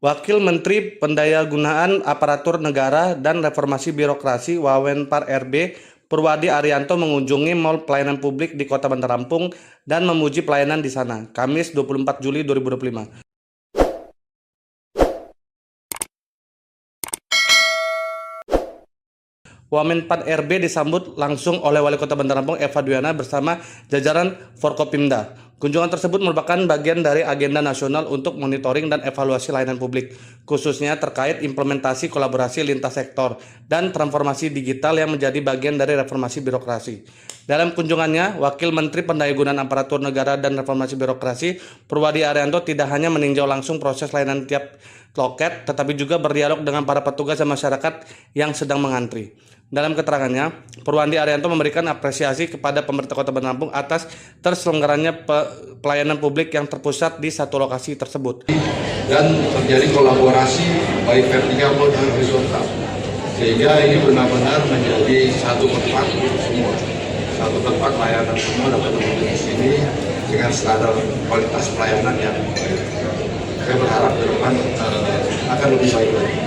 Wakil Menteri Pendayagunaan Aparatur Negara dan Reformasi Birokrasi Wawenpar RB Purwadi Arianto mengunjungi Mall Pelayanan Publik di Kota Bandar Lampung dan memuji pelayanan di sana, Kamis 24 Juli 2025. Wamenpar RB disambut langsung oleh Wali Kota Bandar Lampung Eva Duyana bersama jajaran Forkopimda. Kunjungan tersebut merupakan bagian dari agenda nasional untuk monitoring dan evaluasi layanan publik, khususnya terkait implementasi kolaborasi lintas sektor dan transformasi digital yang menjadi bagian dari reformasi birokrasi. Dalam kunjungannya, Wakil Menteri Pendayagunaan Aparatur Negara dan Reformasi Birokrasi Purwadi Arianto tidak hanya meninjau langsung proses layanan tiap loket, tetapi juga berdialog dengan para petugas dan masyarakat yang sedang mengantri. Dalam keterangannya, Purwadi Arianto memberikan apresiasi kepada pemerintah Kota Bandar Lampung atas terselenggaranya pelayanan publik yang terpusat di satu lokasi tersebut. Dan terjadi kolaborasi baik vertikal maupun horizontal, sehingga ini benar-benar menjadi satu tempat semua, satu tempat layanan semua dapat terwujud di sini dengan standar kualitas pelayanan yang saya berharap ke depan akan lebih baik lagi.